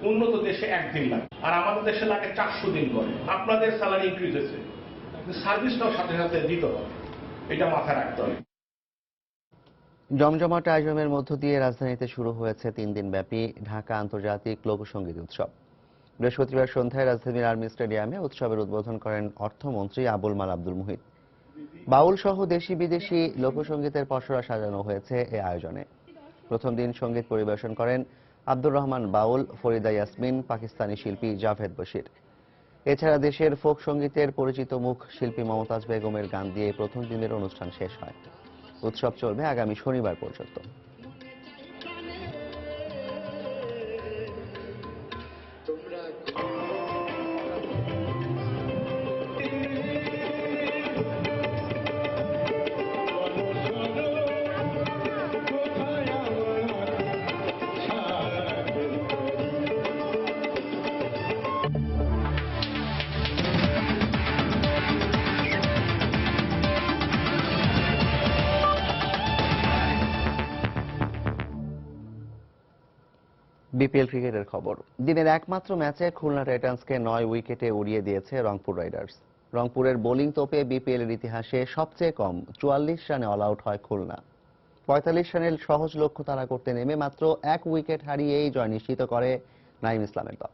উন্নত দেশে 1 দিন লাগে, আর আমাদের দেশে লাগে 400 দিন করে। আপনাদের স্যালারি ইনক্রিজ হয়েছে, সার্ভিসটাও সাথে সাথে দিতে হবে, এটা মাথায় রাখতে হবে। জমজমাট আয়োজনের মধ্য দিয়ে রাজধানীতে শুরু হয়েছে 3 দিনব্যাপী ঢাকা আন্তর্জাতিক লোকসঙ্গীত উৎসব। বৃহস্পতিবার সন্ধ্যায় রাজধানীর আর্মি স্টেডিয়ামে উৎসবের উদ্বোধন করেন অর্থমন্ত্রী আবুল মাল আব্দুল মুহিত। বাউল সহ দেশি বিদেশি লোকসঙ্গীতের পসরা সাজানো হয়েছে এ আয়োজনে। প্রথম দিন সঙ্গীত পরিবেশন করেন আব্দুর রহমান বাউল, ফরিদা ইয়াসমিন, পাকিস্তানি শিল্পী জাভেদ বশির। এছাড়া দেশের ফোক সঙ্গীতের পরিচিত মুখ শিল্পী মমতাজ বেগমের গান দিয়ে প্রথম দিনের অনুষ্ঠান শেষ হয়। উৎসব চলবে আগামী শনিবার পর্যন্ত। বিপিএল ক্রিকেটের খবর। দিনের একমাত্র ম্যাচে খুলনা টাইটান্সকে 9 উইকেটে উড়িয়ে দিয়েছে রংপুর রাইডার্স। রংপুরের বোলিং তোপে বিপিএল এর ইতিহাসে সবচেয়ে কম 44 রানে অল আউট হয় খুলনা। 45 রানের সহজ লক্ষ্য তারা করতে নেমে মাত্র 1 উইকেট হারিয়েই জয় নিশ্চিত করে নাঈম ইসলামের দল।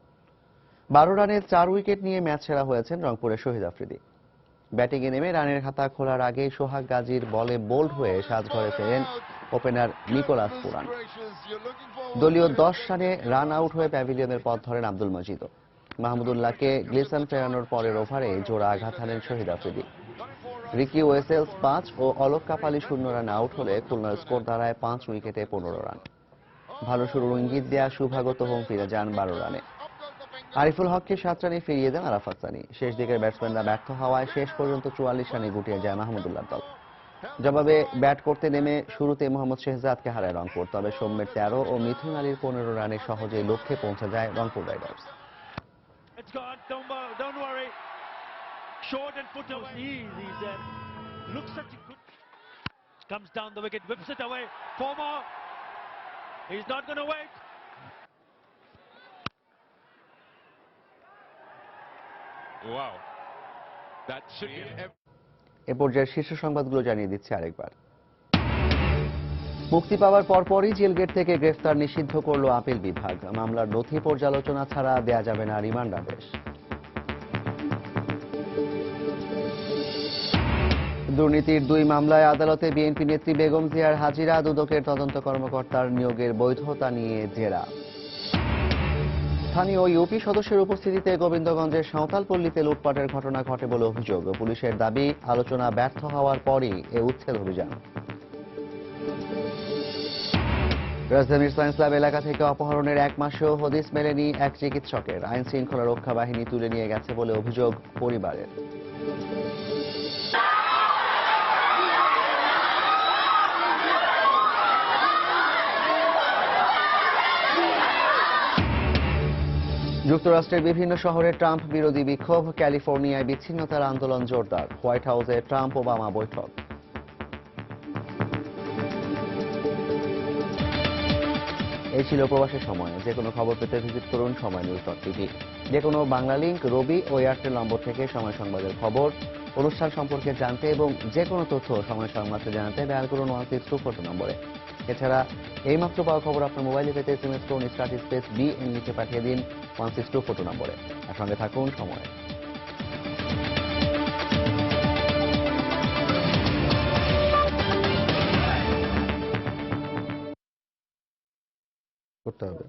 12 রানে 4 উইকেট নিয়ে ম্যাচ সেরা হয়েছেন রংপুরের শহীদ আফ্রিদি। ব্যাটিংয়ে নেমে রানের খাতা খোলার আগেই সোহাগ গাজীর বলে বোল্ড হয়ে সাজঘরে ফেরেন ওপেনার নিকোলাস পুরান। দলীয় 10 রানে রান আউট হয়ে প্যাভিলিয়নের পথ ধরেন আব্দুল মজিদ। মাহমুদুল্লাহকে গ্লিসন ফেরানোর পরের ওভারে জোড়া আঘাত হানেন শহীদ আফ্রিদি। রিকি ওয়েসেলস 5 ও অলোক কাপালি 0 রানে আউট হলে খুলনার স্কোর দাঁড়ায় 5 উইকেটে 15 রান। ভালো শুরুর ইঙ্গিত দেয়া শুভাগত হোম ফিরে যান 12 রানে। আরিফুল হককে 7 রানে ফিরিয়ে দেন আরাফাত সানি। শেষ দিকের ব্যাটসম্যানরা ব্যর্থ হওয়ায় শেষ পর্যন্ত 44 রানে গুটিয়ে যায় মাহমুদুল্লাহর দল। জবাবে ব্যাট করতে নেমে শুরুতে মোহাম্মদ শেহজাদকে হারায় রংপুর, তবে সৌম্যের 13 ও মিথুন আলীর 15 রানে সহজেই লক্ষ্যে পৌঁছে যায় রংপুর রাইডার্স। এ পর্যায়ের শীর্ষ সংবাদগুলো জানিয়ে দিচ্ছে আরেকবার। মুক্তি পাওয়ার পরপরই জেল গেট থেকে গ্রেফতার নিষিদ্ধ করল আপিল বিভাগ। মামলার নথি পর্যালোচনা ছাড়া দেয়া যাবে না রিমান্ড আদেশ। দুর্নীতির 2 মামলায় আদালতে বিএনপি নেত্রী বেগম জিয়ার হাজিরা, দুদকের তদন্ত কর্মকর্তার নিয়োগের বৈধতা নিয়ে জেরা। স্থানীয় ইউপি সদস্যের উপস্থিতিতে গোবিন্দগঞ্জের সাঁওতালপল্লীতে লুটপাটের ঘটনা ঘটে বলে অভিযোগ। পুলিশের দাবি, আলোচনা ব্যর্থ হওয়ার পরই এ উচ্ছেদ অভিযান। রাজধানীর সায়েন্স ল্যাব এলাকা থেকে অপহরণের 1 মাসেও হদিস মেলেনি এক চিকিৎসকের। আইন শৃঙ্খলা রক্ষা বাহিনী তুলে নিয়ে গেছে বলে অভিযোগ পরিবারের। যুক্তরাষ্ট্রের বিভিন্ন শহরে ট্রাম্প বিরোধী বিক্ষোভ, ক্যালিফোর্নিয়ায় বিচ্ছিন্নতার আন্দোলন জোরদার। হোয়াইট হাউসে ট্রাম্প ওবামা বৈঠক। এই ছিল প্রবাসের সময়। যে কোনো খবর পেতে ভিজিট করুন সময়নিউজ.টিভি। যে কোনো বাংলা লিংক, রবি ও এয়ারটেল নম্বর থেকে সময় সংবাদের খবর, অনুষ্ঠান সম্পর্কে জানতে এবং যে কোনো তথ্য সময় সংবাদে জানাতে ডায়াল করুন 16242 নম্বরে। এছাড়া এইমাত্র পাওয়া খবর আপনার মোবাইলে পেতে SMS করুন *BN লিখে পাঠিয়ে দিন 16242 নম্বরে। আর সঙ্গে থাকুন সময়। করতে হবে।